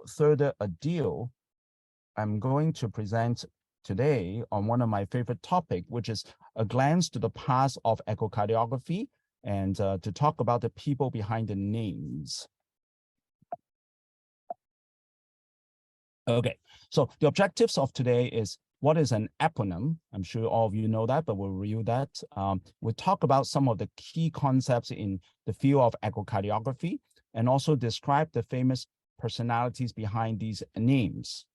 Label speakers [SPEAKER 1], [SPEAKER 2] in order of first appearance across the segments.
[SPEAKER 1] further ado, I'm going to present today on one of my favorite topics, which is a glance to the past of echocardiography, and to talk about the people behind the names. Okay, so the objectives of today is what is an eponym? I'm sure all of you know that, but we'll review that. We'll talk about some of the key concepts in the field of echocardiography, and also describe the famous personalities behind these names.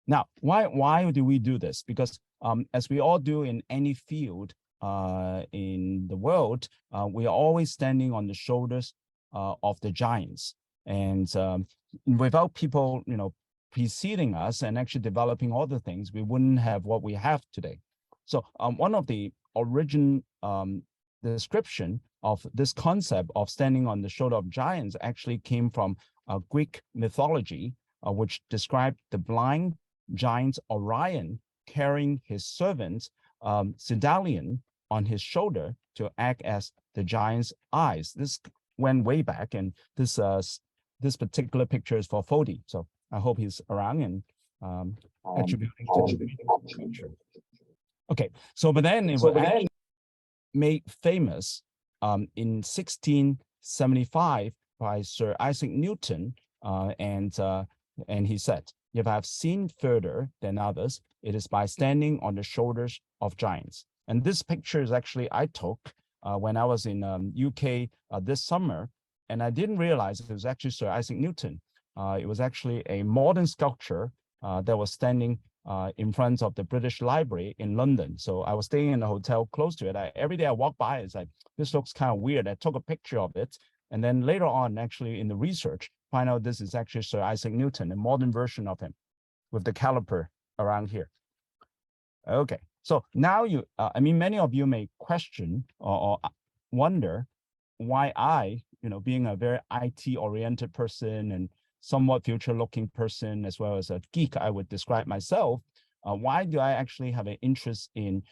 [SPEAKER 1] Now, why do we do this? Because as we all do in any field in the world, we are always standing on the shoulders of the giants. And without people, preceding us and actually developing all the things, we wouldn't have what we have today. So one of the origin description of this concept of standing on the shoulder of giants actually came from Greek mythology, which described the blind giant Orion carrying his servant Sedalion on his shoulder to act as the giant's eyes. This went way back, and this particular picture is for Fodi. So I hope he's around and attributing to the picture. Okay, so but then it was made famous in 1675 by Sir Isaac Newton, and he said, "If I have seen further than others, it is by standing on the shoulders of giants." And this picture is actually I took when I was in UK this summer, and I didn't realize it was actually Sir Isaac Newton. It was actually a modern sculpture that was standing in front of the British Library in London. So I was staying in a hotel close to it. Every day I walk by, it's like, this looks kind of weird. I took a picture of it. And then later on, actually in the research, find out this is actually Sir Isaac Newton, a modern version of him with the caliper around here. Okay, so now many of you may question or wonder why I, being a very IT-oriented person and somewhat future-looking person, as well as a geek, I would describe myself, why do I actually have an interest in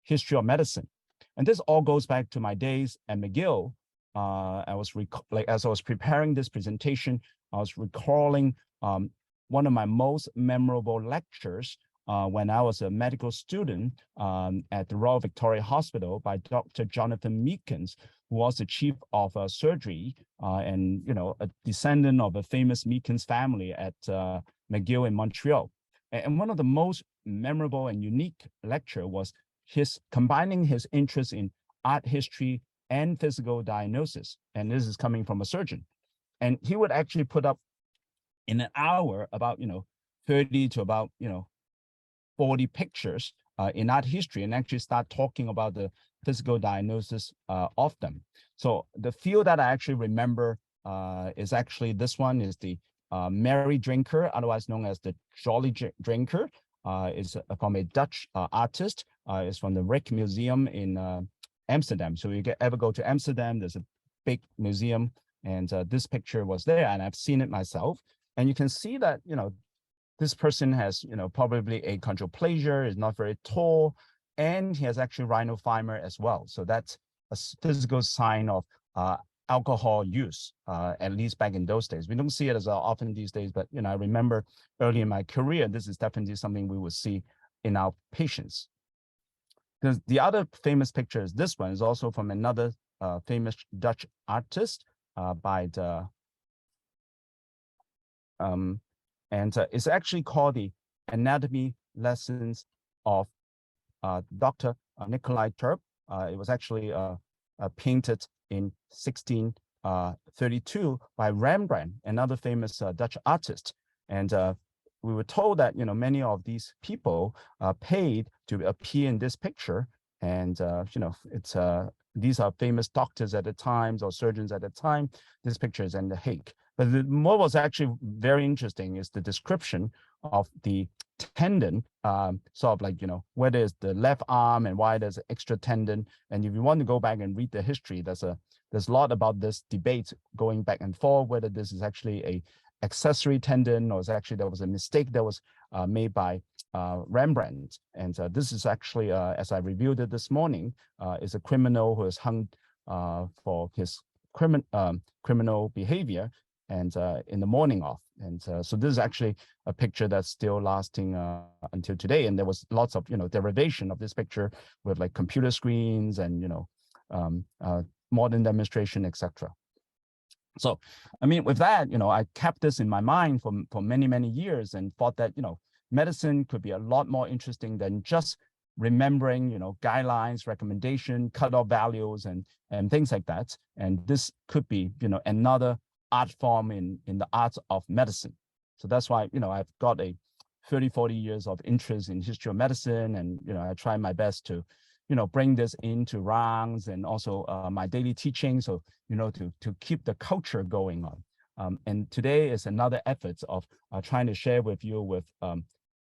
[SPEAKER 1] history of medicine? And this all goes back to my days at McGill. As I was preparing this presentation, I was recalling one of my most memorable lectures when I was a medical student at the Royal Victoria Hospital by Dr. Jonathan Meekins, who was the chief of surgery and a descendant of a famous Meekins family at McGill in Montreal. And one of the most memorable and unique lecture was his combining his interest in art history and physical diagnosis. And this is coming from a surgeon. And he would actually put up in an hour about 30 to about 40 pictures in art history, and actually start talking about the physical diagnosis of them. So the field that I actually remember is actually this one is the Merry Drinker, otherwise known as the Jolly Drinker. Is from a Dutch artist. It's from the Rijksmuseum in Amsterdam. So you ever go to Amsterdam, there's a big museum, and this picture was there, and I've seen it myself. And you can see that, this person has, probably achondroplasia, is not very tall, and he has actually rhinophyma as well. So that's a physical sign of alcohol use, at least back in those days. We don't see it as often these days, but, I remember early in my career, this is definitely something we would see in our patients. The other famous picture is this one, is also from another famous Dutch artist by the it's actually called the Anatomy Lessons of Dr. Nicolai Terp. It was actually painted in 1632 by Rembrandt, another famous Dutch artist. And we were told that many of these people paid to appear in this picture, and it's these are famous doctors at the time or surgeons at the time. This picture is in The Hague. But what was actually very interesting is the description of the tendon, sort of like, where there's the left arm and why there's an extra tendon. And if you want to go back and read the history, there's a lot about this debate going back and forth, whether this is actually a accessory tendon or there was a mistake that was made by Rembrandt. And this is actually, as I reviewed it this morning, is a criminal who is hung for his criminal behavior. and in the morning off. And so this is actually a picture that's still lasting until today. And there was lots of, derivation of this picture with like computer screens and, modern demonstration, etc. So, I mean, with that, I kept this in my mind for many, many years and thought that, medicine could be a lot more interesting than just remembering, guidelines, recommendation, cutoff values, and things like that. And this could be, another art form in the art of medicine. So that's why, I've got a 30, 40 years of interest in history of medicine. And, I try my best to, bring this into rounds and also my daily teaching. So, to keep the culture going on. And today is another effort of trying to share with you with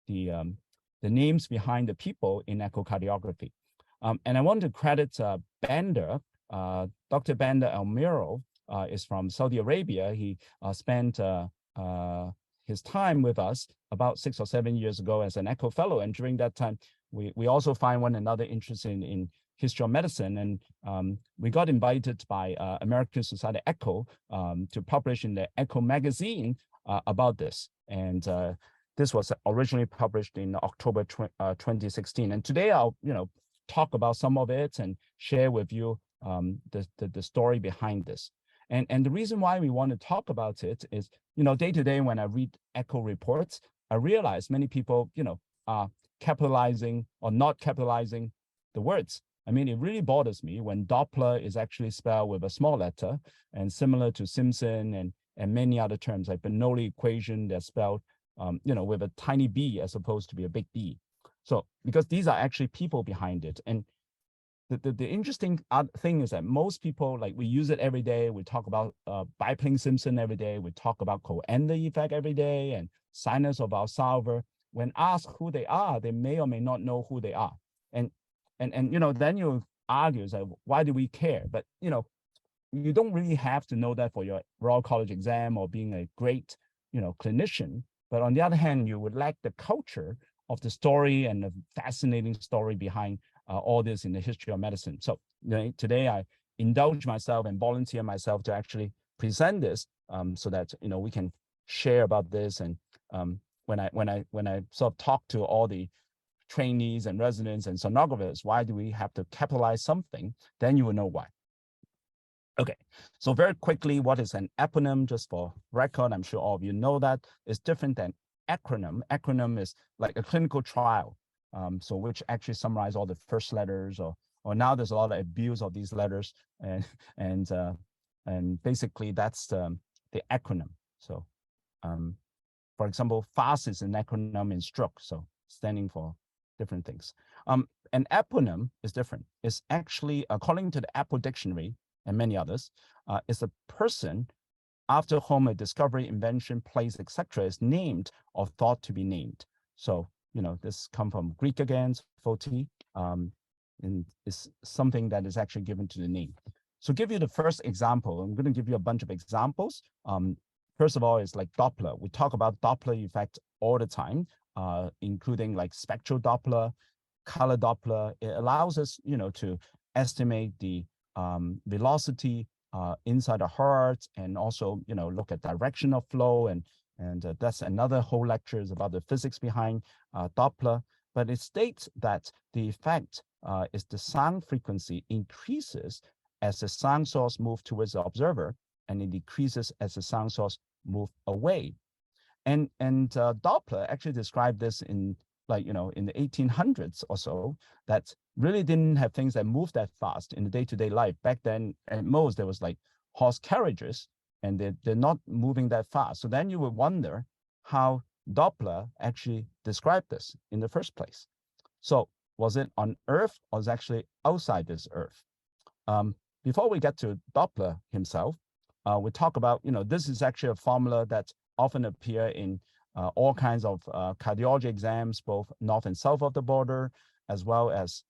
[SPEAKER 1] the names behind the people in echocardiography. And I want to credit Bender, Dr. Bender Almiro is from Saudi Arabia. He spent his time with us about 6 or 7 years ago as an echo fellow. And during that time, we also find one another interested in history of medicine. And we got invited by American Society Echo to publish in the Echo magazine about this. And this was originally published in October 2016. And today I'll, talk about some of it and share with you the story behind this. And the reason why we want to talk about it is, day to day when I read echo reports, I realize many people, are capitalizing or not capitalizing the words. I mean, it really bothers me when Doppler is actually spelled with a small letter, and similar to Simpson and many other terms like Bernoulli equation, they're spelled with a tiny b as opposed to be a big B. So because these are actually people behind it. And the interesting thing is that most people, like, we use it every day. We talk about biplane Simpson every day. We talk about Coanda effect every day and sinus of Valsalva. When asked who they are, they may or may not know who they are. And then you argue, like, why do we care? But you don't really have to know that for your Royal College exam or being a great clinician. But on the other hand, you would lack the culture of the story and the fascinating story behind all this in the history of medicine. So today I indulge myself and volunteer myself to actually present this so that we can share about this. And when I sort of talk to all the trainees and residents and sonographers, why do we have to capitalize something? Then you will know why. Okay, so very quickly, what is an eponym? Just for record, I'm sure all of you know that. It's different than acronym. Acronym is like a clinical trial, so which actually summarize all the first letters, or now there's a lot of abuse of these letters, and basically that's the acronym. So, for example, FAST is an acronym in stroke, so standing for different things. An eponym is different. It's actually, according to the Apple Dictionary and many others, is a person after whom a discovery, invention, place, etc. is named or thought to be named. So, this comes from Greek again, photi, and is something that is actually given to the name. So give you the first example. I'm going to give you a bunch of examples. First of all, is like Doppler. We talk about Doppler effect all the time, including like spectral Doppler, color Doppler. It allows us, to estimate the velocity inside the heart, and also, look at direction of flow, and that's another whole lecture is about the physics behind Doppler. But it states that the effect is the sound frequency increases as the sound source moves towards the observer, and it decreases as the sound source moves away. And Doppler actually described this in in the 1800s or so, that really didn't have things that moved that fast in the day-to-day life. Back then, at most, there was like horse carriages, and they're not moving that fast. So then you would wonder how Doppler actually described this in the first place. So was it on Earth, or was it actually outside this Earth? Before we get to Doppler himself, we talk about, this is actually a formula that often appear in all kinds of cardiology exams, both north and south of the border, as well as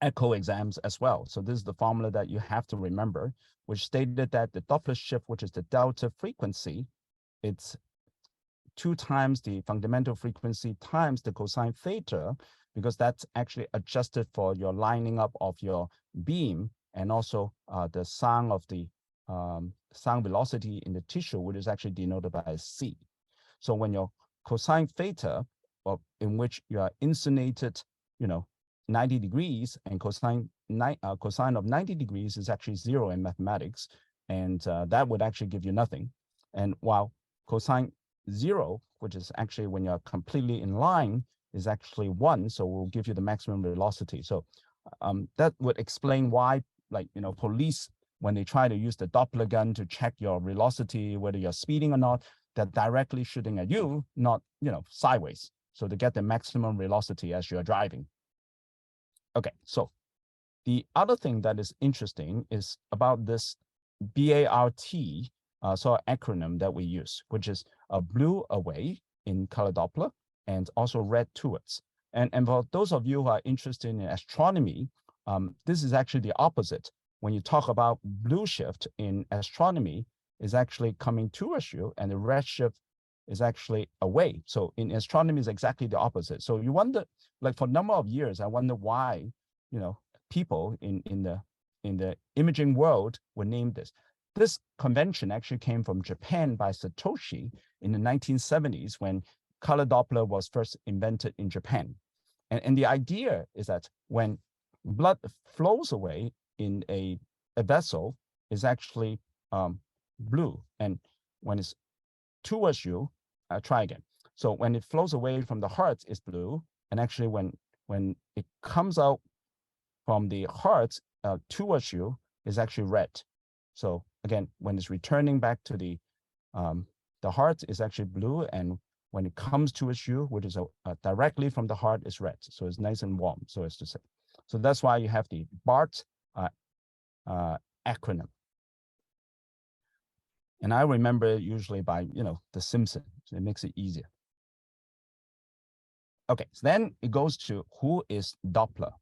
[SPEAKER 1] echo exams as well. So this is the formula that you have to remember, which stated that the Doppler shift, which is the delta frequency, it's 2 times the fundamental frequency times the cosine theta, because that's actually adjusted for your lining up of your beam, and also the sound of the sound velocity in the tissue, which is actually denoted by C. So when your cosine theta, or in which you are insulated, 90 degrees, and cosine of 90 degrees is actually 0 in mathematics, and that would actually give you nothing. And while cosine 0, which is actually when you're completely in line, is actually 1, so we'll give you the maximum velocity. So that would explain why, police, when they try to use the Doppler gun to check your velocity, whether you're speeding or not, they're directly shooting at you, not, sideways. So to get the maximum velocity as you're driving. Okay, so the other thing that is interesting is about this BART, so acronym that we use, which is blue away in color Doppler and also red towards. And for those of you who are interested in astronomy, this is actually the opposite. When you talk about blue shift in astronomy, is actually coming towards you, and the red shift is actually away. So in astronomy is exactly the opposite. So you wonder, like for a number of years, I wonder why, people in the imaging world were named this. This convention actually came from Japan by Satoshi in the 1970s when color Doppler was first invented in Japan. And the idea is that when blood flows away in a vessel, is actually blue, and when it's towards you, try again. So when it flows away from the heart, it's blue, and actually when it comes out from the heart towards you, is actually red. So again, when it's returning back to the heart, is actually blue, and when it comes towards you, which is directly from the heart, is red. So it's nice and warm, so as to say. So that's why you have the BART acronym. And I remember usually by, the Simpsons. So it makes it easier. Okay, so then it goes to who is Doppler.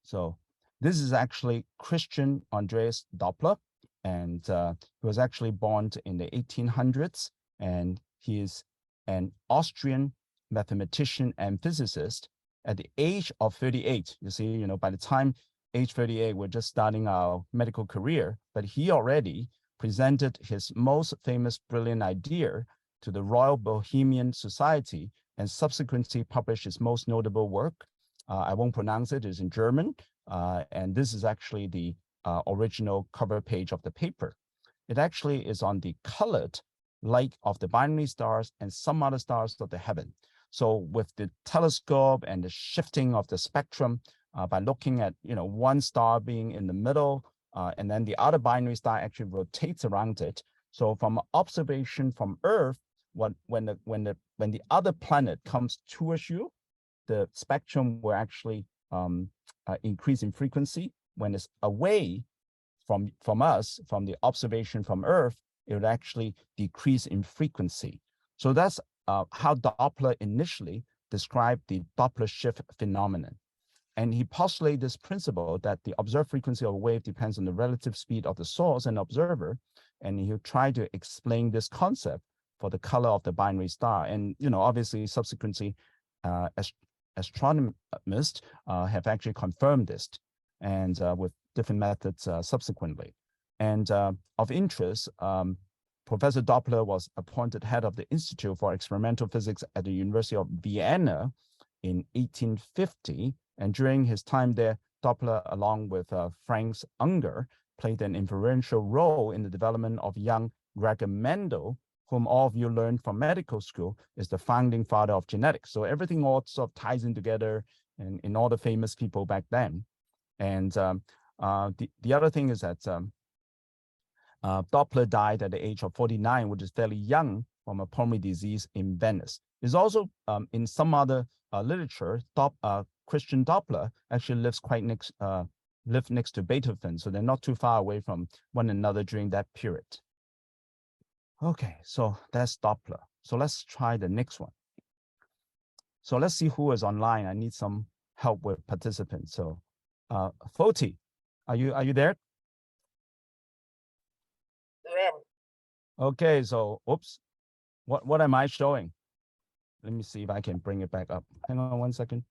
[SPEAKER 1] So this is actually Christian Andreas Doppler, and he was actually born in the 1800s, and he is an Austrian mathematician and physicist. At the age of 38, you see, by the time age 38, we're just starting our medical career, but he already presented his most famous brilliant idea to the Royal Bohemian Society, and subsequently published his most notable work. I won't pronounce it, it's in German, and this is actually the original cover page of the paper. It actually is on the colored light of the binary stars and some other stars of the heaven. So with the telescope and the shifting of the spectrum, by looking at one star being in the middle, and then the other binary star actually rotates around it. So from observation from Earth, when the other planet comes towards you, the spectrum will actually increase in frequency. When it's away from us, from the observation from Earth, it would actually decrease in frequency. So that's how Doppler initially described the Doppler shift phenomenon. And he postulated this principle that the observed frequency of a wave depends on the relative speed of the source and observer. And he'll try to explain this concept for the color of the binary star. And, obviously, subsequently, astronomers have actually confirmed this, and with different methods subsequently. And of interest, Professor Doppler was appointed head of the Institute for Experimental Physics at the University of Vienna in 1850. And during his time there, Doppler, along with Franz Unger, played an influential role in the development of young Gregor Mendel, whom all of you learned from medical school is the founding father of genetics. So everything all sort of ties in together, and in all the famous people back then. And the other thing is that Doppler died at the age of 49, which is fairly young, from a pulmonary disease in Venice. There's also in some other literature, Christian Doppler actually lived next to Beethoven, so they're not too far away from one another during that period. Okay, so that's Doppler. So let's try the next one. So let's see who is online. I need some help with participants. So Foti, are you there?
[SPEAKER 2] Yeah.
[SPEAKER 1] Okay, so oops, what am I showing? Let me see if I can bring it back up. Hang on 1 second.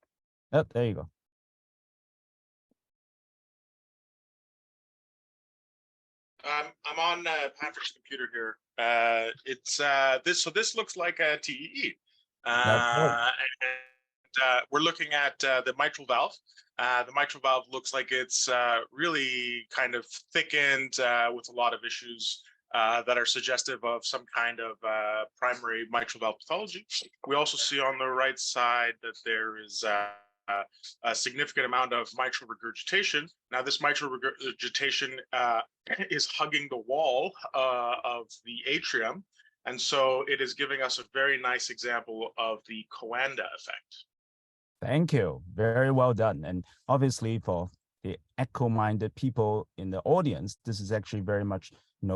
[SPEAKER 1] Oh, there you go.
[SPEAKER 2] I'm on Patrick's computer here. It's this. So this looks like a TEE,
[SPEAKER 1] That's right.
[SPEAKER 2] and we're looking at the mitral valve. The mitral valve looks like it's really kind of thickened with a lot of issues that are suggestive of some kind of primary mitral valve pathology. We also see on the right side that there is a significant amount of mitral regurgitation. Now, this mitral regurgitation is hugging the wall of the atrium, and so it is giving us a very nice example of the Coanda effect.
[SPEAKER 1] Thank you. Very well done. And obviously for the echo-minded people in the audience, this is actually very much,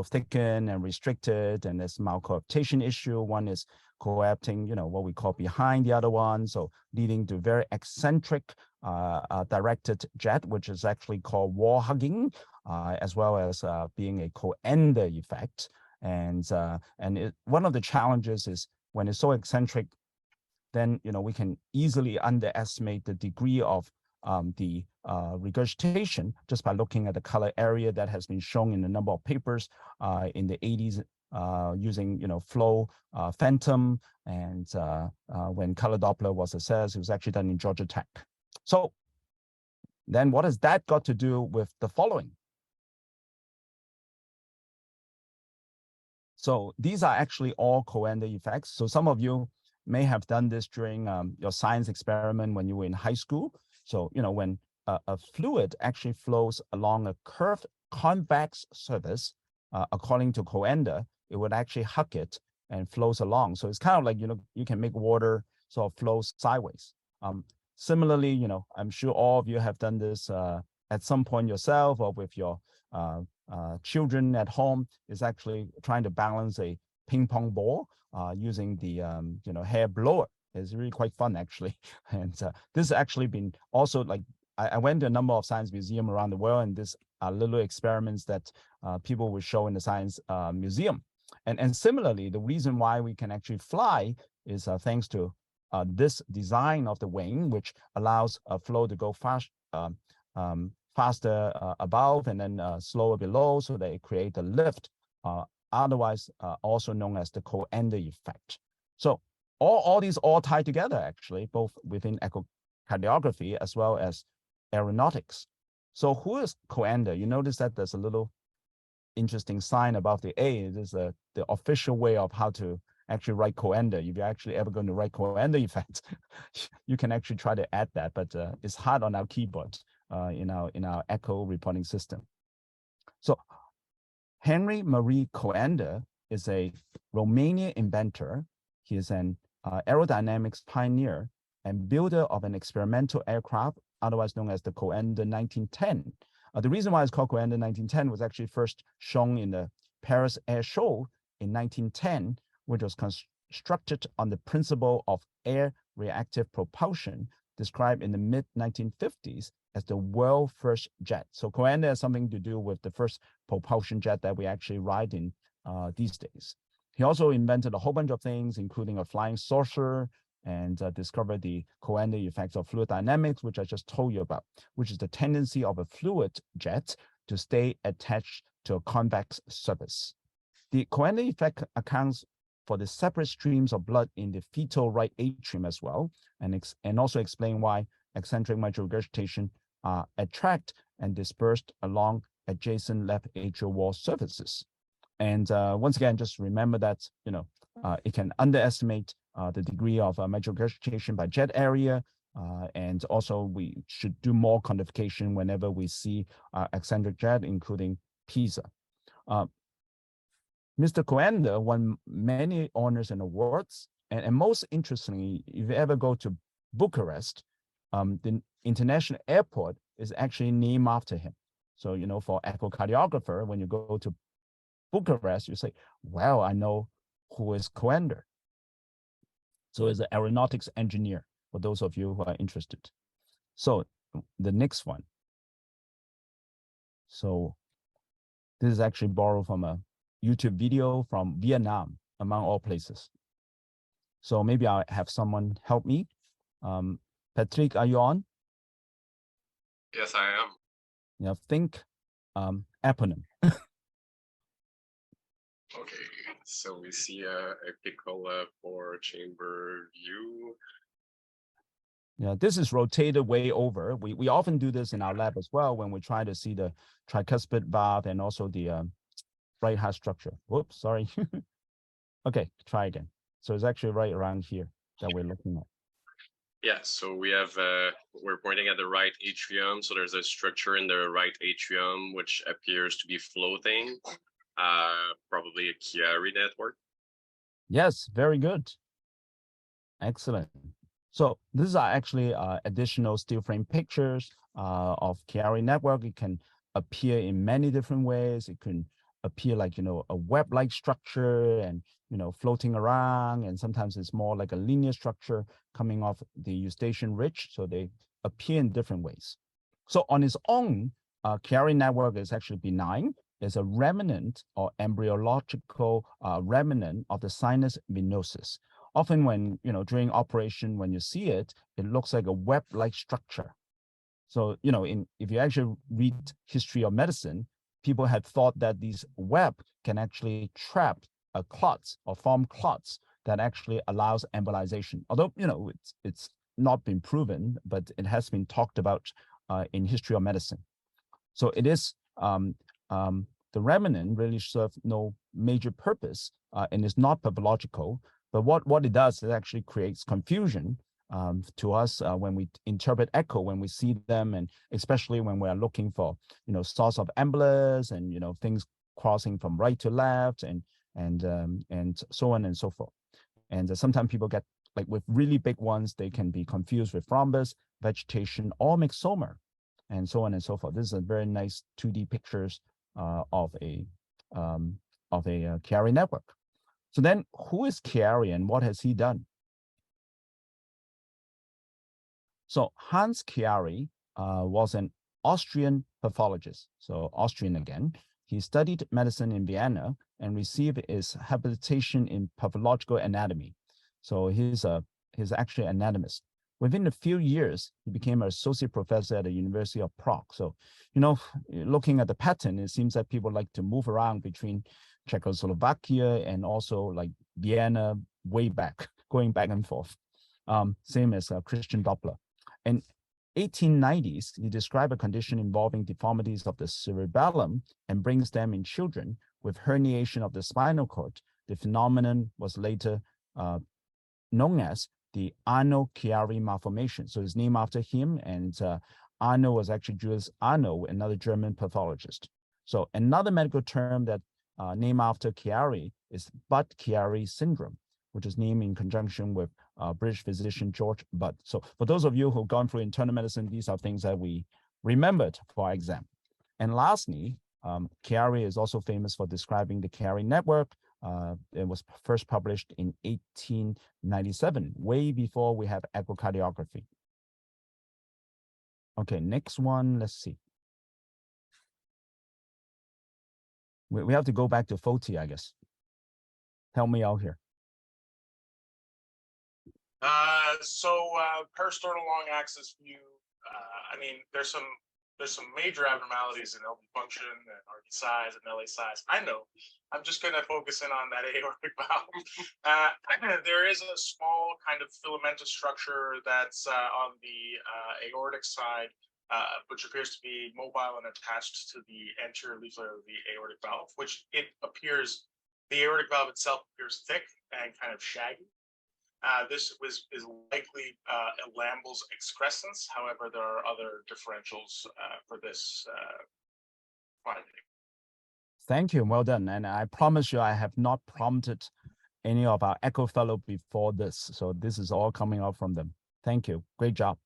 [SPEAKER 1] thickened and restricted, and there's malcoaptation issue. One is coapting, what we call behind the other one, so leading to very eccentric directed jet, which is actually called wall hugging, as well as being a Coanda effect. And one of the challenges is when it's so eccentric, then we can easily underestimate the degree of the regurgitation just by looking at the color area that has been shown in a number of papers in the 80s using flow phantom, and when color Doppler was assessed, it was actually done in Georgia Tech. So then what has that got to do with the following? So these are actually all Coanda effects. So some of you may have done this during your science experiment when you were in high school. So, when a fluid actually flows along a curved convex surface, according to Coanda, it would actually hug it and flows along. So it's kind of like, you can make water sort of flow sideways. Similarly, I'm sure all of you have done this at some point yourself or with your children at home, is actually trying to balance a ping pong ball using the hair blower. It's really quite fun actually. And this has actually been also like, I went to a number of science museums around the world, and these are little experiments that people will show in the science museum. And similarly, the reason why we can actually fly is thanks to this design of the wing, which allows a flow to go faster above and then slower below, so they create a lift, otherwise also known as the Coanda effect. So all these all tie together actually, both within echocardiography as well as aeronautics. So who is Coanda? You notice that there's a little interesting sign above the A. It is the official way of how to actually write Coanda. If you're actually ever going to write Coanda effect, you can actually try to add that, but it's hard on our keyboard in our echo reporting system. So Henry Marie Coanda is a Romanian inventor. He is an aerodynamics pioneer and builder of an experimental aircraft, otherwise known as the Coanda 1910. The reason why it's called Coanda 1910 was actually first shown in the Paris Air Show in 1910, which was constructed on the principle of air reactive propulsion, described in the mid-1950s as the world's first jet. So Coanda has something to do with the first propulsion jet that we actually ride in these days. He also invented a whole bunch of things, including a flying saucer, and discovered the Coanda effects of fluid dynamics, which I just told you about, which is the tendency of a fluid jet to stay attached to a convex surface. The Coanda effect accounts for the separate streams of blood in the fetal right atrium as well, and also explain why eccentric mitral regurgitation are attract and dispersed along adjacent left atrial wall surfaces. And once again, just remember that it can underestimate the degree of mitral regurgitation by jet area, and also we should do more quantification whenever we see eccentric jet, including PISA. Mr. Coanda won many honors and awards, and most interestingly, if you ever go to Bucharest, the international airport is actually named after him. So, for echocardiographer, when you go to Bucharest, you say, well, I know who is Coanda. So he's an aeronautics engineer, for those of you who are interested. So the next one. So this is actually borrowed from a YouTube video from Vietnam, among all places. So maybe I'll have someone help me. Patrick, are you on?
[SPEAKER 3] Yes, I am.
[SPEAKER 1] Think eponym.
[SPEAKER 3] Okay, so we see a apical four-chamber view.
[SPEAKER 1] Yeah, this is rotated way over. We often do this in our lab as well when we try to see the tricuspid valve and also the right heart structure. Whoops, sorry. Okay, try again. So it's actually right around here that we're looking at.
[SPEAKER 3] Yeah, so we have, we're pointing at the right atrium. So there's a structure in the right atrium, which appears to be floating, probably a Chiari network.
[SPEAKER 1] Yes, very good. Excellent. So these are actually additional steel frame pictures of Chiari network. It can appear in many different ways. It can appear like, a web-like structure and, floating around. And sometimes it's more like a linear structure coming off the eustachian ridge. So they appear in different ways. So on its own, Chiari network is actually benign. It's a remnant or embryological remnant of the sinus venosus. Often when, during operation, when you see it, it looks like a web-like structure. So, if you actually read history of medicine, people had thought that these web can actually trap clots or form clots that actually allows embolization. Although, it's not been proven, but it has been talked about in history of medicine. So it is, the remnant really serves no major purpose and is not pathological. But what it does, it actually creates confusion to us when we interpret echo, when we see them, and especially when we are looking for, source of embolus and, things crossing from right to left and so on and so forth. And sometimes people get, like with really big ones, they can be confused with thrombus, vegetation, or myxoma, and so on and so forth. This is a very nice 2D pictures of a Chiari network. So then, who is Chiari and what has he done? So Hans Chiari was an Austrian pathologist, so Austrian again. He studied medicine in Vienna and received his habilitation in pathological anatomy. So he's actually an anatomist. Within a few years, he became an associate professor at the University of Prague. So, looking at the pattern, it seems that people like to move around between Czechoslovakia and also like Vienna way back, going back and forth. Same as Christian Doppler. In 1890s, he described a condition involving deformities of the cerebellum and brings them in children with herniation of the spinal cord. The phenomenon was later known as the Arno-Chiari malformation. So it's named after him, and Arno was actually Julius Arno, another German pathologist. So another medical term that named after Chiari is Budd-Chiari syndrome, which is named in conjunction with British physician George Budd. So for those of you who've gone through internal medicine, these are things that we remembered for our exam. And lastly, Chiari is also famous for describing the Chiari network. It was first published in 1897, way before we have echocardiography. Okay, next one, let's see. We have to go back to Foti, I guess. Help me out here.
[SPEAKER 2] Peristernal long axis view. I mean, there's some major abnormalities in LV function and RV size and LA size. I know. I'm just going to focus in on that aortic valve. There is a small kind of filamentous structure that's on the aortic side, which appears to be mobile and attached to the anterior leaflet of the aortic valve, which the aortic valve itself appears thick and kind of shaggy. This is likely Lambl's excrescence. However, there are other differentials for this finding.
[SPEAKER 1] Thank you. Well done. And I promise you, I have not prompted any of our Echo Fellow before this. So this is all coming out from them. Thank you. Great job.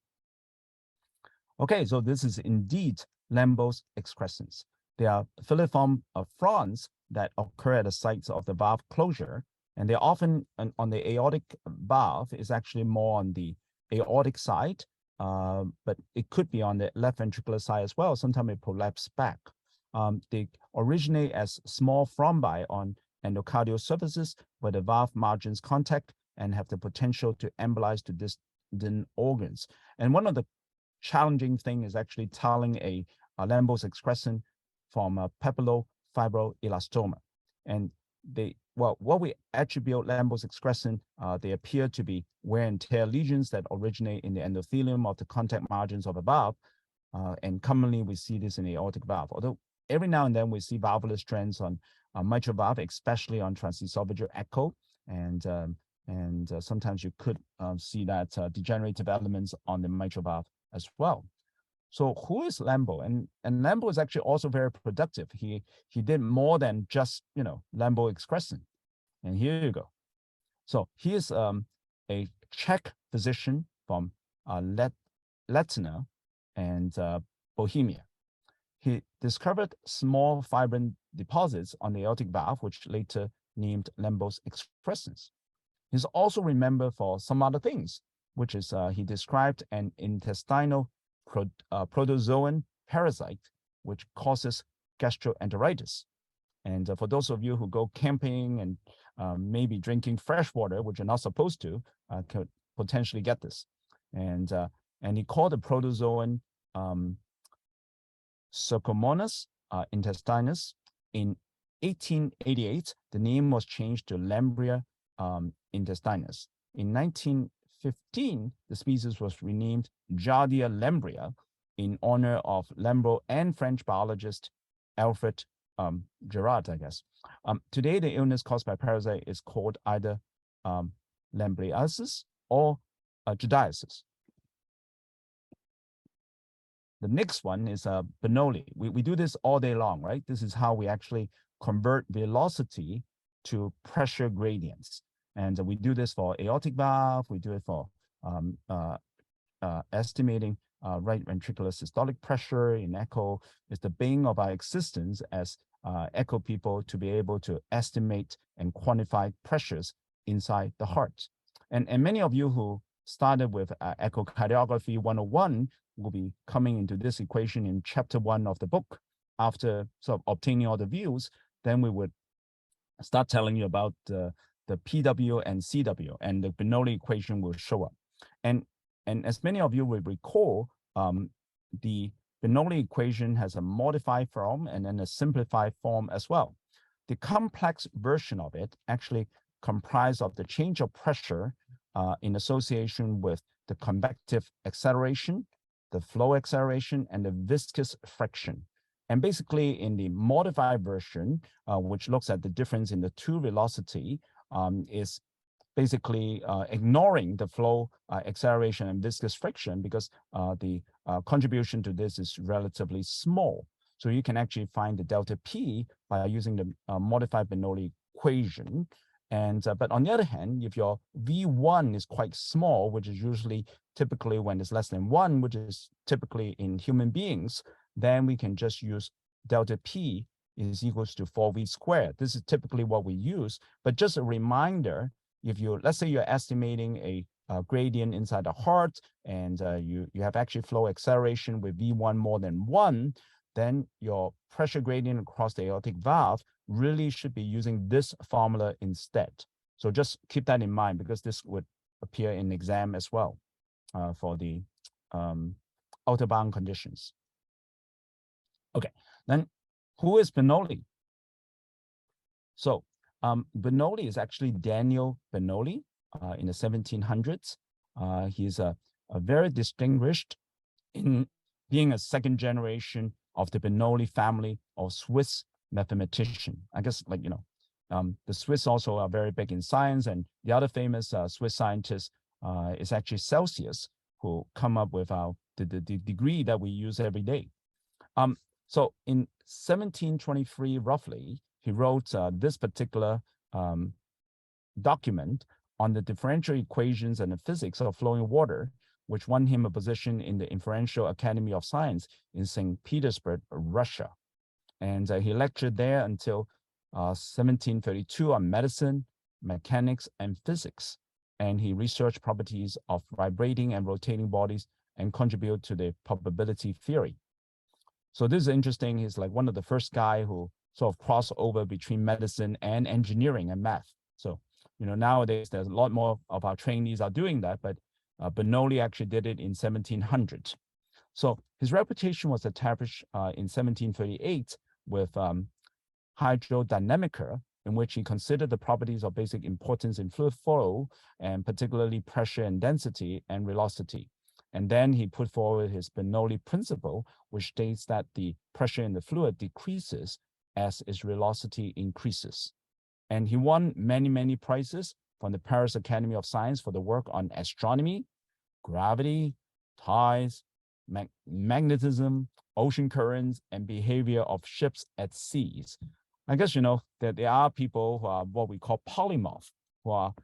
[SPEAKER 1] Okay, so this is indeed Lamb's excrescence. They are filiform fronds that occur at the sites of the valve closure. And they're often on the aortic valve is actually more on the aortic side, but it could be on the left ventricular side as well. Sometimes it prolapse back. They originate as small thrombi on endocardial surfaces where the valve margins contact and have the potential to embolize to distant organs. And one of the challenging things is actually telling a Lamb's excrescence from a papillofibroelastoma. And what we attribute Lambl's excrescence, they appear to be wear and tear lesions that originate in the endothelium of the contact margins of a valve. And commonly we see this in the aortic valve, although every now and then we see valvular strands on mitral valve, especially on transesophageal echo. And sometimes you could see that degenerative elements on the mitral valve as well. So who is Lambl? And Lambl is actually also very productive. He did more than just, Lambl excrescence. And here you go. So he is a Czech physician from Latina and Bohemia. He discovered small fibrin deposits on the aortic valve, which later named Lambl's excrescence. He's also remembered for some other things, which is he described an intestinal protozoan parasite, which causes gastroenteritis. And for those of you who go camping and maybe drinking fresh water, which you're not supposed to, could potentially get this. And he called the protozoan Sarcomonas intestinus. In 1888, the name was changed to Lambria intestinus. In 1915, the species was renamed Giardia lambria in honor of Lambl and French biologist Alfred Gerard, I guess. Today, the illness caused by parasite is called either lambriasis or giardiasis. The next one is Bernoulli. We do this all day long, right? This is how we actually convert velocity to pressure gradients. And we do this for aortic valve. We do it for estimating right ventricular systolic pressure in echo. It's the bane of our existence as echo people to be able to estimate and quantify pressures inside the heart. And many of you who started with Echocardiography 101 will be coming into this equation in chapter 1 of the book. After sort of obtaining all the views, then we would start telling you about the PW and CW, and the Bernoulli equation will show up. And as many of you will recall, the Bernoulli equation has a modified form and then a simplified form as well. The complex version of it actually comprised of the change of pressure in association with the convective acceleration, the flow acceleration, and the viscous friction. And basically in the modified version, which looks at the difference in the two velocity, is basically ignoring the flow acceleration and viscous friction because the contribution to this is relatively small. So you can actually find the delta P by using the modified Bernoulli equation. And but on the other hand, if your V1 is quite small, which is usually typically when it's less than 1, which is typically in human beings, then we can just use delta P is equals to 4V squared. This is typically what we use. But just a reminder, if you, let's say you're estimating a gradient inside the heart and you have actually flow acceleration with V1 more than 1, then your pressure gradient across the aortic valve really should be using this formula instead. So just keep that in mind because this would appear in exam as well for the outer bound conditions. Okay, then who is Bernoulli? So Bernoulli is actually Daniel Bernoulli in the 1700s. He's a very distinguished in being a second generation of the Bernoulli family of Swiss mathematician. I guess, like, the Swiss also are very big in science, and the other famous Swiss scientist is actually Celsius, who come up with the degree that we use every day. So in 1723, roughly, he wrote this particular document on the differential equations and the physics of flowing water, which won him a position in the Inferential Academy of Science in St. Petersburg, Russia. And he lectured there until 1732 on medicine, mechanics, and physics. And he researched properties of vibrating and rotating bodies and contributed to the probability theory. So this is interesting. He's like one of the first guy who sort of crossed over between medicine and engineering and math. So, nowadays there's a lot more of our trainees are doing that, but Bernoulli actually did it in 1700. So his reputation was established in 1738 with hydrodynamica, in which he considered the properties of basic importance in fluid flow, and particularly pressure and density and velocity. And then he put forward his Bernoulli principle, which states that the pressure in the fluid decreases as its velocity increases. And he won many, many prizes from the Paris Academy of Science for the work on astronomy, gravity, tides, magnetism, ocean currents, and behavior of ships at seas. I guess you know that there are people who are what we call polymath, who are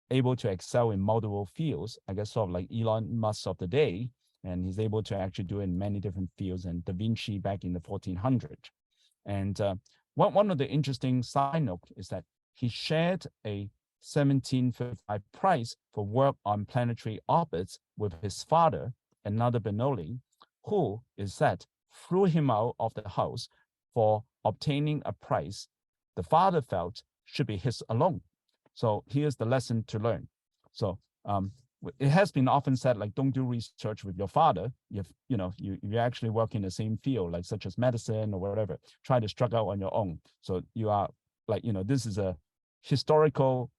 [SPEAKER 1] able to excel in multiple fields. I guess sort of like Elon Musk of the day, and he's able to actually do it in many different fields, and Da Vinci back in the 1400s. And one of the interesting side notes is that he shared a 1755 prize for work on planetary orbits with his father, another Bernoulli, who is said threw him out of the house for obtaining a prize the father felt should be his alone. So here's the lesson to learn. So it has been often said, like, don't do research with your father if you actually work in the same field, like such as medicine or whatever. Try to struggle out on your own. So you are like, this is a historical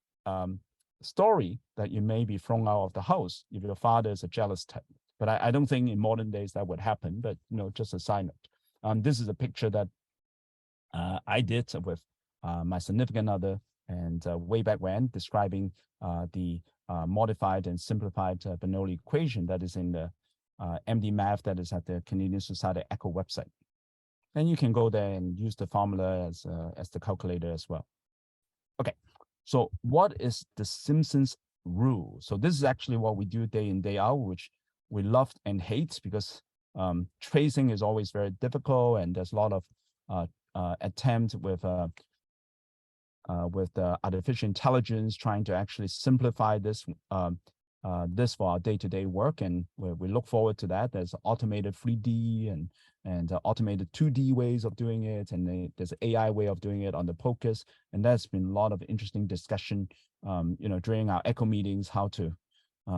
[SPEAKER 1] story that you may be thrown out of the house if your father is a jealous type. But I don't think in modern days that would happen. But just a side note. This is a picture that I did with my significant other, and way back when, describing the modified and simplified Bernoulli equation that is in the MD Math that is at the Canadian Society Echo website. And you can go there and use the formula as the calculator as well. Okay, so what is the Simpsons rule? So this is actually what we do day in, day out, which we love and hate, because tracing is always very difficult, and there's a lot of attempt with the artificial intelligence trying to actually simplify this this for our day-to-day work, and we look forward to that. There's automated 3D and automated 2D ways of doing it, and there's an AI way of doing it on the POCUS, and there's been a lot of interesting discussion, during our ECHO meetings, how to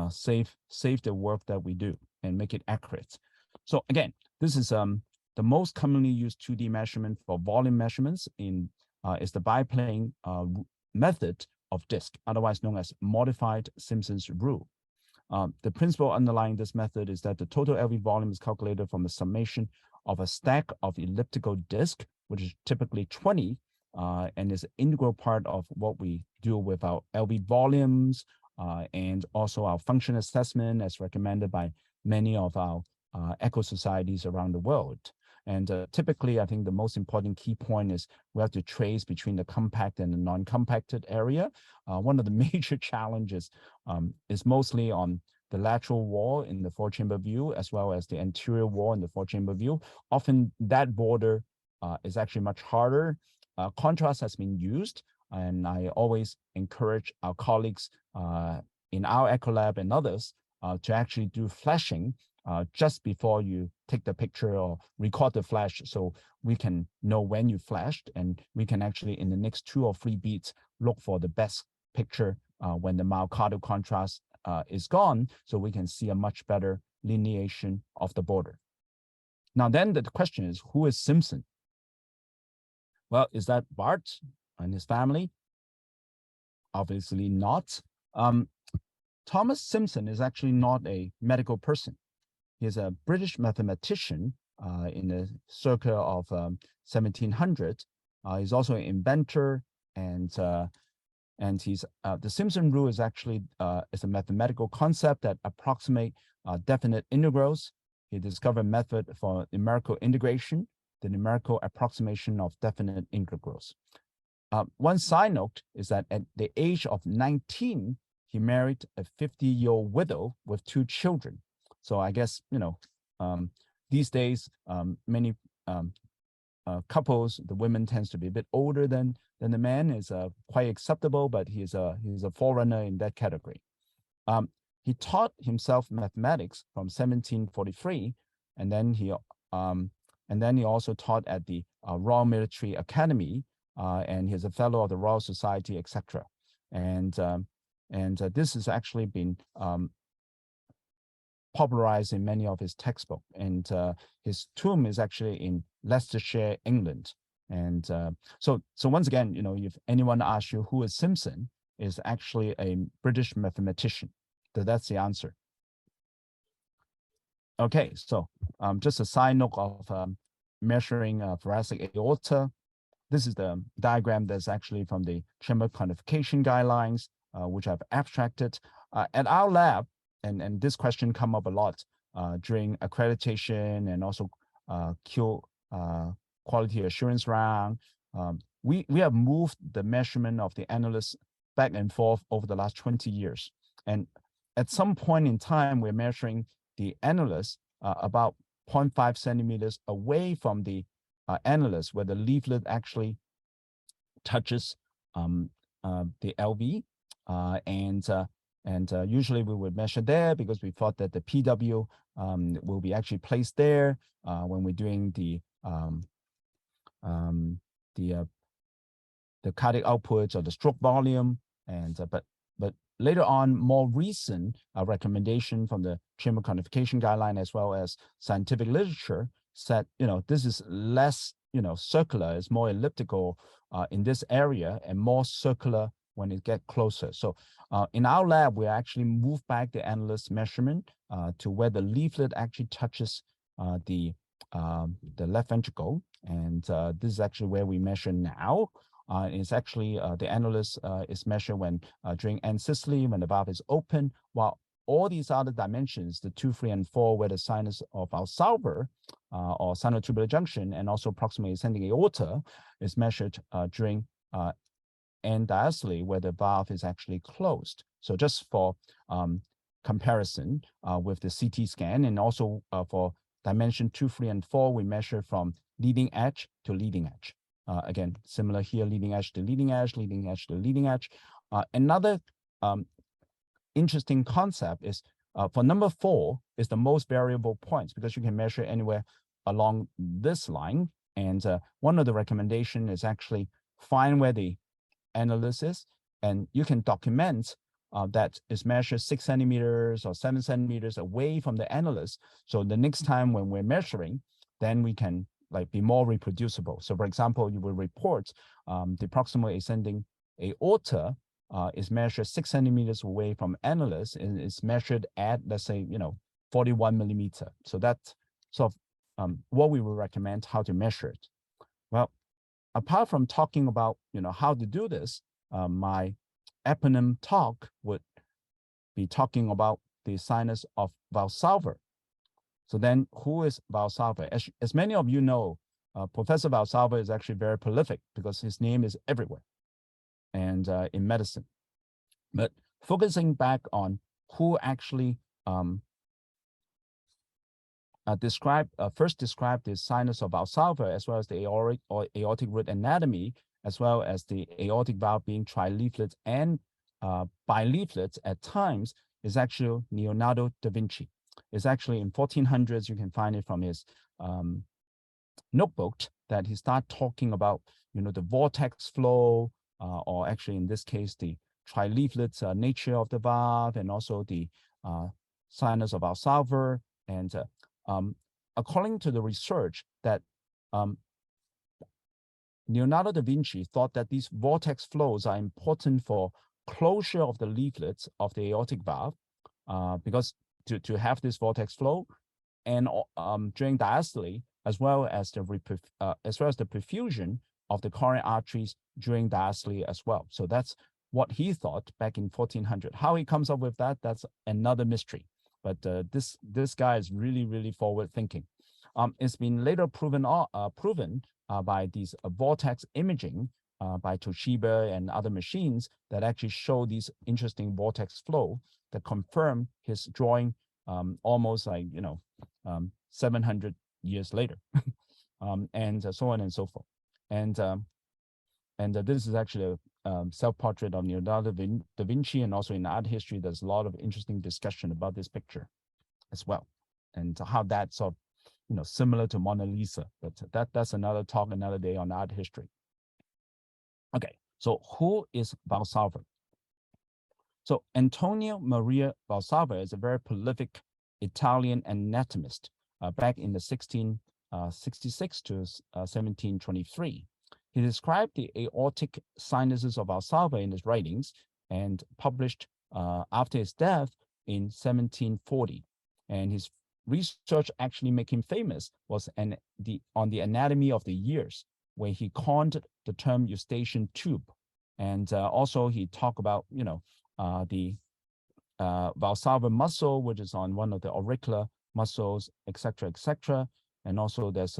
[SPEAKER 1] save the work that we do and make it accurate. So again, this is the most commonly used 2D measurement for volume measurements is the biplane method of disk, otherwise known as modified Simpsons rule. The principle underlying this method is that the total LV volume is calculated from the summation of a stack of elliptical disk, which is typically 20, and is an integral part of what we do with our LV volumes and also our function assessment as recommended by many of our echo societies around the world. And typically, I think the most important key point is we have to trace between the compact and the non-compacted area. One of the major challenges is mostly on the lateral wall in the four-chamber view, as well as the anterior wall in the four-chamber view. Often that border is actually much harder. Contrast has been used, and I always encourage our colleagues in our Echo Lab and others to actually do flashing just before you take the picture or record the flash, so we can know when you flashed, and we can actually in the next 2 or 3 beats look for the best picture when the myocardial contrast is gone, so we can see a much better lineation of the border. Now then the question is, who is Simpson? Well, is that Bart and his family? Obviously not. Thomas Simpson is actually not a medical person. He's a British mathematician in the circa of 1700. He's also an inventor, and he's the Simpson rule is actually is a mathematical concept that approximate definite integrals. He discovered a method for numerical integration, the numerical approximation of definite integrals. One side note is that at the age of 19, he married a 50-year-old widow with 2 children. So I guess, these days, many couples, the women tends to be a bit older than the man, is quite acceptable, but he's a forerunner in that category. He taught himself mathematics from 1743, and then he also taught at the Royal Military Academy, and he's a fellow of the Royal Society, etc. And this has actually been popularized in many of his textbooks, and his tomb is actually in Leicestershire, England. And so once again, if anyone asks you who is Simpson, is actually a British mathematician. So that's the answer. Okay, so just a side note of measuring thoracic aorta. This is the diagram that's actually from the chamber quantification guidelines, which I've abstracted. At our lab, and this question come up a lot during accreditation and also quality assurance round. We have moved the measurement of the annulus back and forth over the last 20 years. And at some point in time, we're measuring the annulus about 0.5 centimeters away from the annulus, where the leaflet actually touches the LV. And usually we would measure there because we thought that the PW will be actually placed there when we're doing the cardiac outputs or the stroke volume. And but later on, more recent recommendation from the chamber quantification guideline as well as scientific literature said, this is less, circular, it's more elliptical in this area and more circular when it gets closer. So in our lab, we actually move back the annulus measurement to where the leaflet actually touches the left ventricle. And this is actually where we measure now. It's actually the annulus is measured when during end-systole, when the valve is open, while all these other dimensions, the 2, 3, and 4, where the sinus of Valsalva or sinotubular junction and also proximally ascending aorta is measured during end diastole, where the valve is actually closed. So just for comparison with the CT scan, and also for dimension 2, 3, and 4, we measure from leading edge to leading edge. Again, similar here, leading edge to leading edge, leading edge to leading edge. Another interesting concept is for number 4 is the most variable points, because you can measure anywhere along this line. And one of the recommendation is actually find where the annulus is, and you can document that is measured 6 centimeters or 7 centimeters away from the annulus. So the next time when we're measuring, then we can be more reproducible. So for example, you will report the proximally ascending aorta is measured 6 centimeters away from annulus, and is measured at, let's say, 41 millimeter. So that's sort of what we would recommend how to measure it. Well, apart from talking about how to do this, my eponym talk would be talking about the sinus of Valsalva. So then, who is Valsalva? As many of you know, Professor Valsalva is actually very prolific because his name is everywhere and in medicine. But focusing back on who actually first described the sinus of Valsalva, as well as the aortic root anatomy, as well as the aortic valve being trileaflet and bileaflet at times, is actually Leonardo da Vinci. It's actually in 1400s, you can find it from his notebook, that he started talking about, the vortex flow, or actually in this case, the trileaflet nature of the valve, and also the sinus of Valsalva. And according to the research that Leonardo da Vinci thought that these vortex flows are important for closure of the leaflets of the aortic valve, because to have this vortex flow, and during diastole, as well as the perfusion of the coronary arteries during diastole as well. So that's what he thought back in 1400. How he comes up with that, that's another mystery. But this guy is really, really forward thinking. It's been later proven by these vortex imaging by Toshiba and other machines that actually show these interesting vortex flow that confirm his drawing almost 700 years later, and so on and so forth. And this is actually a self-portrait of Leonardo da Vinci, and also in art history, there's a lot of interesting discussion about this picture as well, and how that's sort of, similar to Mona Lisa. But that's another talk, another day on art history. Okay, so who is Valsalva? So Antonio Maria Valsalva is a very prolific Italian anatomist back in the 1666 to 1723. He described the aortic sinuses of Valsalva in his writings and published after his death in 1740. And his research actually make him famous was on the anatomy of the ears, where he coined the term eustachian tube. And also he talked about, the Valsalva muscle, which is on one of the auricular muscles, etc., etc. And also there's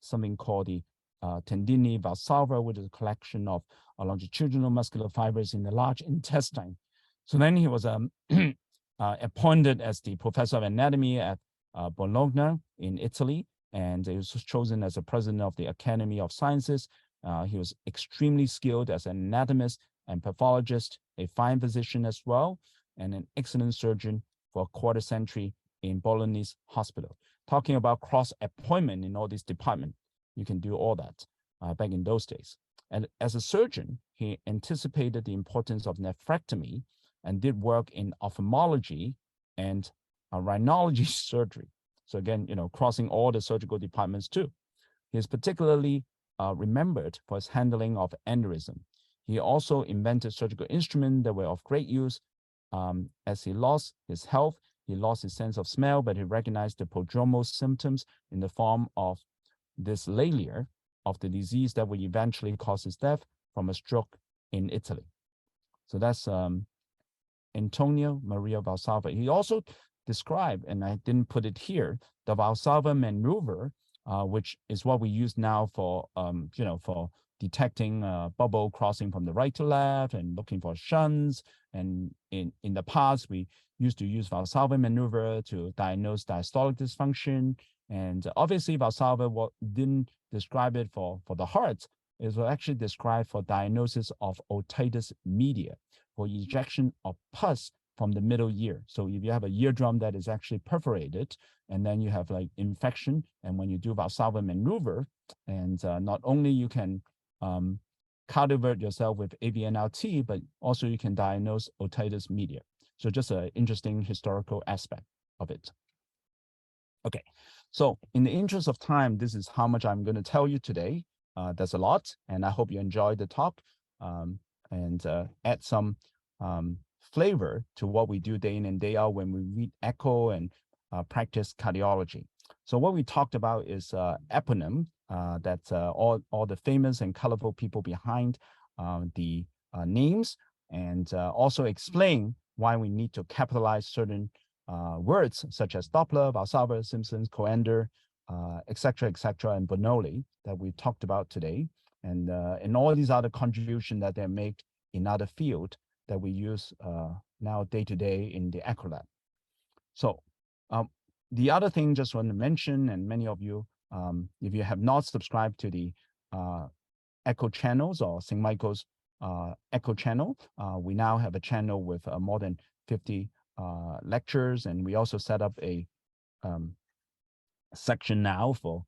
[SPEAKER 1] something called the tendini valsalva, which is a collection of longitudinal muscular fibers in the large intestine. So then he was appointed as the professor of anatomy at Bologna in Italy, and he was chosen as the president of the Academy of Sciences. He was extremely skilled as an anatomist and pathologist, a fine physician as well, and an excellent surgeon for a quarter century in Bolognese hospital. Talking about cross-appointment in all these departments, you can do all that back in those days. And as a surgeon, he anticipated the importance of nephrectomy and did work in ophthalmology and rhinology surgery. So again, crossing all the surgical departments too. He is particularly remembered for his handling of aneurysm. He also invented surgical instruments that were of great use. As he lost his health, he lost his sense of smell, but he recognized the prodromal symptoms in the form of dyslalia of the disease that would eventually cause his death from a stroke in Italy. So that's Antonio Maria Valsalva. He also described, and I didn't put it here, the Valsalva maneuver, which is what we use now for, for detecting bubble crossing from the right to left and looking for shunts. And in the past, we used to use Valsalva maneuver to diagnose diastolic dysfunction. And obviously, Valsalva didn't describe it for the heart. It was actually described for diagnosis of otitis media, for ejection of pus from the middle ear. So if you have a eardrum that is actually perforated, and then you have like infection, and when you do Valsalva maneuver, and not only you can cardivert yourself with AVNRT, but also you can diagnose otitis media. So just an interesting historical aspect of it. Okay, so in the interest of time, this is how much I'm going to tell you today. That's a lot, and I hope you enjoyed the talk and add some flavor to what we do day in and day out when we read echo and practice cardiology. So what we talked about is eponym, that's all the famous and colorful people behind the names, and also explain why we need to capitalize certain words such as Doppler, Valsalva, Simpsons, Coanda, etc., and Bernoulli that we talked about today, and all these other contributions that they make in other fields that we use now day to day in the Echo Lab. So the other thing just want to mention, and many of you, if you have not subscribed to the Echo channels or St. Michael's Echo channel, we now have a channel with more than 50 lectures, and we also set up a section now for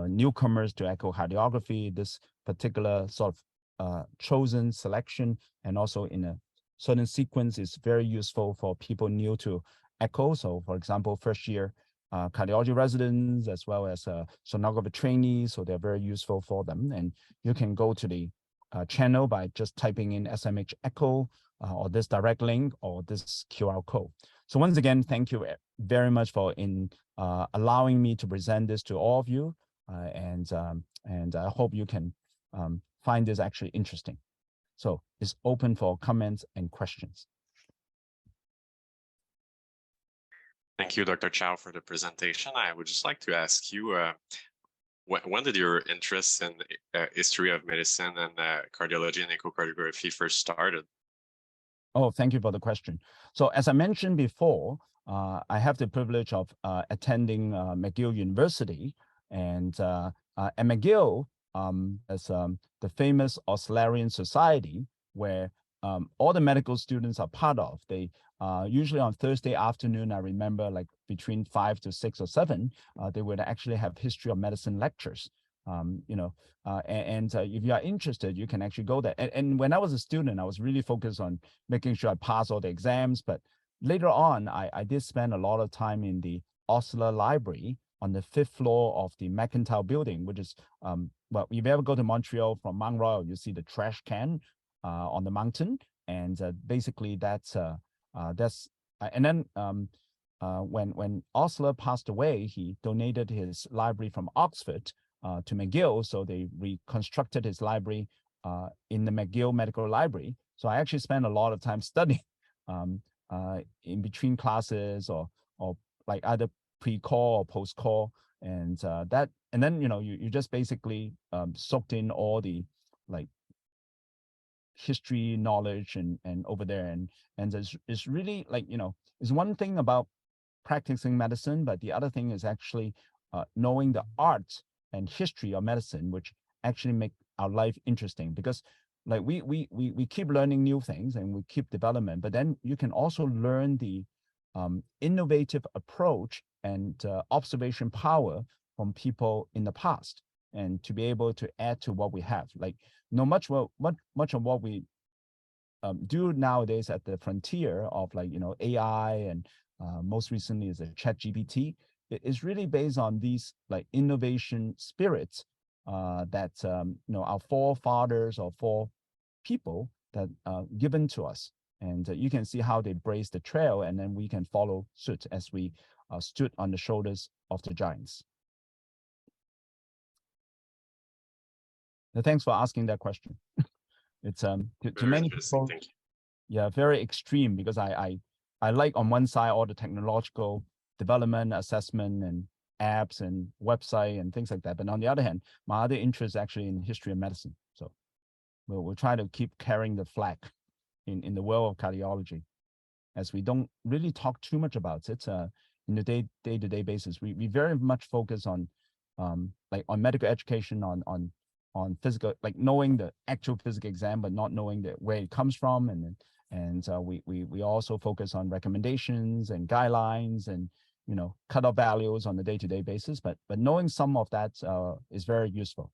[SPEAKER 1] newcomers to echocardiography. This particular sort of chosen selection, and also in a certain sequence, is very useful for people new to echo. So for example, first year cardiology residents as well as sonographer trainees, so they're very useful for them. And you can go to the channel by just typing in SMH Echo or this direct link or this QR code. So once again, thank you very much for allowing me to present this to all of you, and I hope you can find this actually interesting. So it's open for comments and questions.
[SPEAKER 3] Thank you, Dr. Chow, for the presentation. I would just like to ask you, when did your interest in history of medicine and cardiology and echocardiography first started?
[SPEAKER 1] Oh, thank you for the question. So as I mentioned before, I have the privilege of attending McGill University, and at McGill, as the famous Oscillarian Society, where all the medical students are part of. They usually on Thursday afternoon, I remember, like between 5 to 6 or 7, they would actually have history of medicine lectures. If you are interested, you can actually go there. And when I was a student, I was really focused on making sure I pass all the exams. But later on, I did spend a lot of time in the Osler Library on the 5th floor of the McIntyre building, which is well, if you ever go to Montreal from Mount Royal, you see the trash can on the mountain, and basically that's and then when Osler passed away, he donated his library from Oxford to McGill, so they reconstructed his library in the McGill Medical Library. So I actually spent a lot of time studying in between classes or like either pre-call or post-call, and then you just basically soaked in all the like history knowledge and over there, and it's really like it's one thing about practicing medicine, but the other thing is actually knowing the art and history of medicine, which actually make our life interesting, because like we keep learning new things and we keep development, but then you can also learn the innovative approach and observation power from people in the past, and to be able to add to what we have. Like much of what we do nowadays at the frontier of like AI and most recently is a ChatGPT. It is really based on these like innovation spirits that our forefathers or fore people that given to us, and you can see how they braze the trail, and then we can follow suit as we stood on the shoulders of the giants. Now, thanks for asking that question. It's to many people, yeah, very extreme, because I like on one side all the technological development, assessment, and apps and website and things like that. But on the other hand, my other interest is actually in history of medicine. So we'll try to keep carrying the flag in the world of cardiology, as we don't really talk too much about it in the day-to-day basis. We very much focus on like on medical education, on physical, like knowing the actual physical exam, but not knowing where it comes from, and we also focus on recommendations and guidelines and cutoff values on the day-to-day basis. But knowing some of that is very useful.